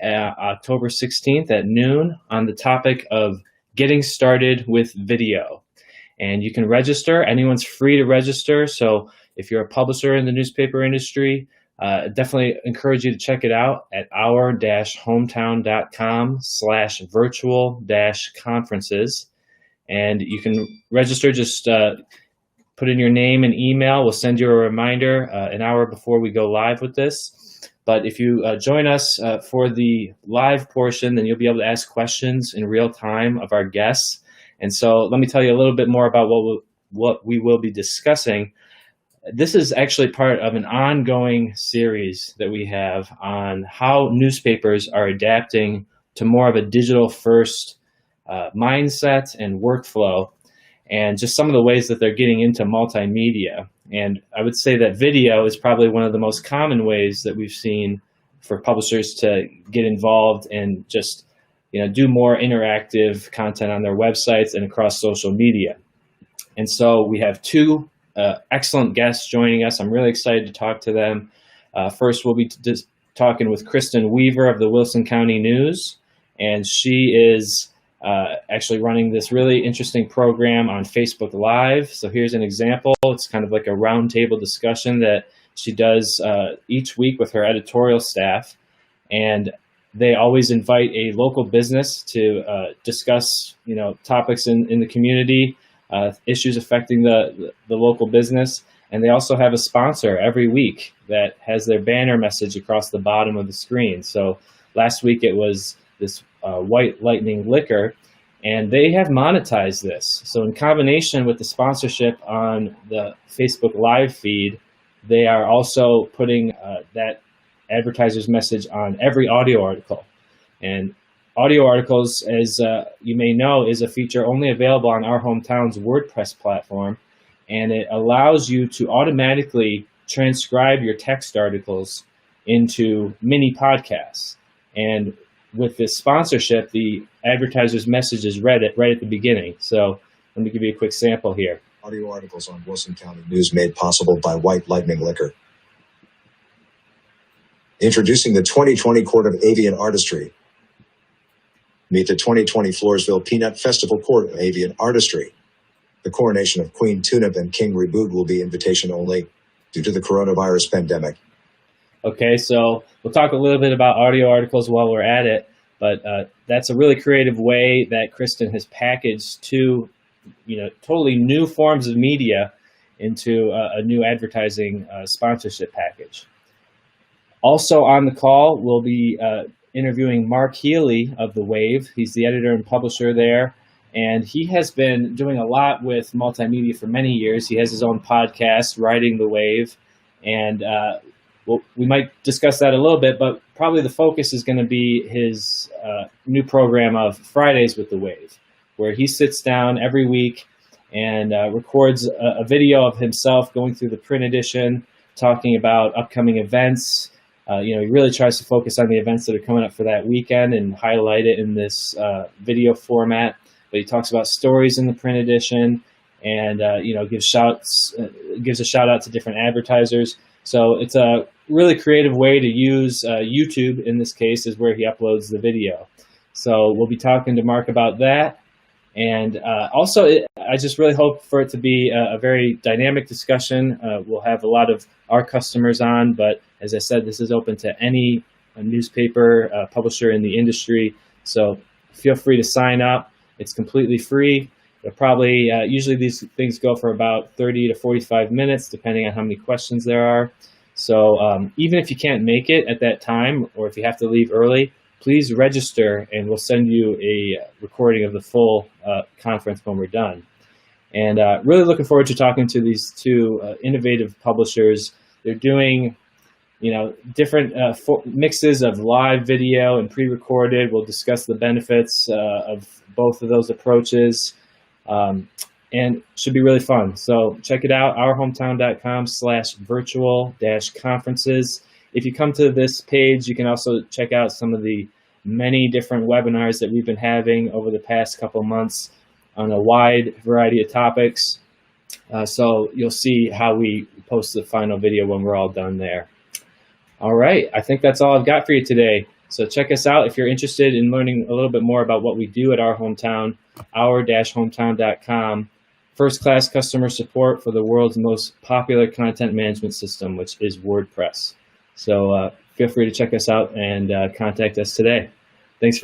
October 16th at noon, on the topic of getting started with video. And you can register. Anyone's free to register. So if you're a publisher in the newspaper industry, definitely encourage you to check it out at our-hometown.com/virtual-conferences. And you can register, just put in your name and email. We'll send you a reminder an hour before we go live with this. But if you join us for the live portion, then you'll be able to ask questions in real time of our guests. And so let me tell you a little bit more about what we will be discussing. This is actually part of an ongoing series that we have on how newspapers are adapting to more of a digital-first mindset and workflow, and just some of the ways that they're getting into multimedia. And I would say that video is probably one of the most common ways that we've seen for publishers to get involved and just do more interactive content on their websites and across social media. And so we have two excellent guests joining us. I'm really excited to talk to them. First, we'll be just talking with Kristen Weaver of the Wilson County News, and she is actually running this really interesting program on Facebook Live. So here's an example. It's kind of like a roundtable discussion that she does each week with her editorial staff, and they always invite a local business to discuss, topics in the community, issues affecting the local business. And they also have a sponsor every week that has their banner message across the bottom of the screen. So last week it was this White Lightning Liquor, and they have monetized this. So in combination with the sponsorship on the Facebook Live feed, they are also putting that advertiser's message on every audio article. And audio articles, as you may know, is a feature only available on Our Hometown's WordPress platform, and it allows you to automatically transcribe your text articles into mini podcasts. And with this sponsorship, the advertiser's message is read right at the beginning. So let me give you a quick sample here. Audio articles on Wilson County News made possible by White Lightning Liquor. Introducing the 2020 Court of Avian Artistry. Meet the 2020 Floresville Peanut Festival Court of Avian Artistry. The coronation of Queen Tunip and King Reboot will be invitation only due to the coronavirus pandemic. Okay, so we'll talk a little bit about audio articles while we're at it, but that's a really creative way that Kristen has packaged two, totally new forms of media into a new advertising sponsorship package. Also on the call, we'll be interviewing Mark Healy of The Wave. He's the editor and publisher there, and he has been doing a lot with multimedia for many years. He has his own podcast, Riding the Wave, and we might discuss that a little bit, but probably the focus is going to be his new program of Fridays with The Wave, where he sits down every week and records a video of himself going through the print edition, talking about upcoming events. He really tries to focus on the events that are coming up for that weekend and highlight it in this video format. But he talks about stories in the print edition, and gives a shout out to different advertisers. So it's a really creative way to use YouTube. In this case, is where he uploads the video. So we'll be talking to Mark about that. And also, I just really hope for it to be a very dynamic discussion. We'll have a lot of our customers on, but as I said, this is open to any newspaper publisher in the industry. So feel free to sign up. It's completely free. Probably, usually these things go for about 30 to 45 minutes, depending on how many questions there are. So even if you can't make it at that time, or if you have to leave early, please register, and we'll send you a recording of the full conference when we're done. And really looking forward to talking to these two innovative publishers. They're doing, different mixes of live video and pre-recorded. We'll discuss the benefits of both of those approaches, and should be really fun. So check it out, ourhometown.com/virtual-conferences. If you come to this page, you can also check out some of the many different webinars that we've been having over the past couple months on a wide variety of topics. So you'll see how we post the final video when we're all done there. All right, I think that's all I've got for you today. So check us out if you're interested in learning a little bit more about what we do at our hometown, our-hometown.com. First-class customer support for the world's most popular content management system, which is WordPress. So feel free to check us out and contact us today.